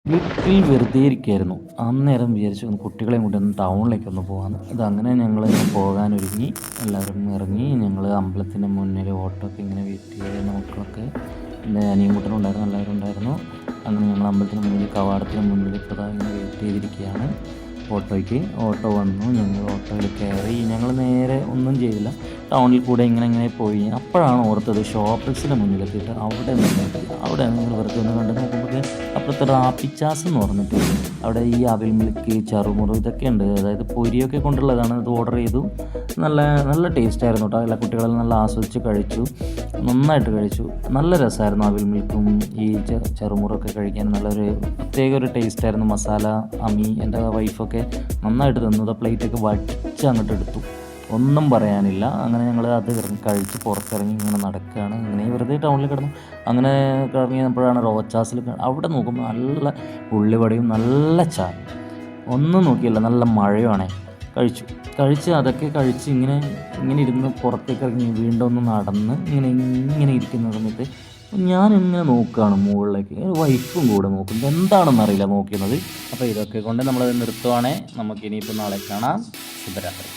വീട്ടിൽ വെറുതെ ഇരിക്കുകയായിരുന്നു. അന്നേരം വിചാരിച്ചു ഒന്ന് കുട്ടികളെയും കൂട്ടി ഒന്ന് ടൗണിലേക്കൊന്ന് പോകാമെന്ന്. അതങ്ങനെ ഞങ്ങൾ പോകാനൊരുങ്ങി. എല്ലാവരും ഇറങ്ങി. ഞങ്ങൾ അമ്പലത്തിൻ്റെ മുന്നിൽ ഓട്ടോക്ക് ഇങ്ങനെ വെയിറ്റ് ചെയ്ത് മക്കളൊക്കെ എൻ്റെ അനിയൻകുട്ടനും ഉണ്ടായിരുന്നു, എല്ലാവരും ഉണ്ടായിരുന്നു. അങ്ങനെ ഞങ്ങൾ അമ്പലത്തിന് മുന്നിൽ കവാടത്തിന് മുന്നിൽ ഇപ്പോൾ ഇങ്ങനെ വെയിറ്റ് ചെയ്തിരിക്കുകയാണ് ഓട്ടോയ്ക്ക്. ഓട്ടോ വന്നു. ഞങ്ങൾ ഓട്ടോയിൽ കയറി. ഞങ്ങൾ നേരെ ഒന്നും ചെയ്തില്ല, ടൗണിൽ കൂടെ ഇങ്ങനെ പോയി. അപ്പോഴാണ് ഓർത്തത് ഷോപ്പിക്സിൻ്റെ മുന്നിലെത്തിയിട്ട് അവിടെ ഞങ്ങൾ വെറുതെ ഒന്ന് കണ്ട് നോക്കുമ്പോൾ അപ്പുറത്തെ റാപ്പിച്ചാസ് എന്ന് പറഞ്ഞിട്ട് അവിടെ ഈ അവിൽ മിൽക്ക്, ചറുമുറു ഇതൊക്കെ ഉണ്ട്. അതായത് പൊരിയൊക്കെ കൊണ്ടുള്ളതാണ്. ഇത് ഓർഡർ ചെയ്തു. നല്ല നല്ല ടേസ്റ്റ് ആയിരുന്നു കേട്ടോ. എല്ലാ കുട്ടികളെല്ലാം നല്ല ആസ്വദിച്ച് കഴിച്ചു, നന്നായിട്ട് കഴിച്ചു. നല്ല രസമായിരുന്നു അവിൽ മിൽക്കും ഈ ചെറുമുറൊക്കെ കഴിക്കാൻ. നല്ലൊരു പ്രത്യേക ഒരു ടേസ്റ്റ് ആയിരുന്നു. മസാല അമ്മി എൻ്റെ വൈഫൊക്കെ നന്നായിട്ട് തന്നു. പ്ലേറ്റൊക്കെ വടിച്ച് അങ്ങോട്ട് എടുത്തു, ഒന്നും പറയാനില്ല. അങ്ങനെ ഞങ്ങൾ അത് കഴിച്ച് പുറത്തിറങ്ങി ഇങ്ങനെ നടക്കുകയാണ്. ഇങ്ങനെ വെറുതെ ടൗണിൽ കിടന്നു. അങ്ങനെ ഇറങ്ങിയപ്പോഴാണ് റോച്ചാസിൽ അവിടെ നോക്കുമ്പോൾ നല്ല ഉള്ളിവടയും നല്ല ചായ, ഒന്നും നോക്കിയില്ല. നല്ല മഴയുമാണ്. കഴിച്ച് അതൊക്കെ കഴിച്ച് ഇങ്ങനെ ഇരുന്ന് പുറത്തേക്ക് ഇറങ്ങി വീണ്ടും ഒന്ന് നടന്ന് ഇങ്ങനെ ഇരിക്കുന്ന സമയത്ത് ഞാനിങ്ങനെ നോക്കുകയാണ് മുകളിലേക്ക്. വൈഫും കൂടെ നോക്കും, എന്താണെന്നറിയില്ല നോക്കുന്നത്. അപ്പോൾ ഇതൊക്കെ കൊണ്ട് നമ്മളത് നിർത്തുവാണേ. നമുക്കിനിയിപ്പോൾ നാളെ കാണാം. ശുഭരാത്രി.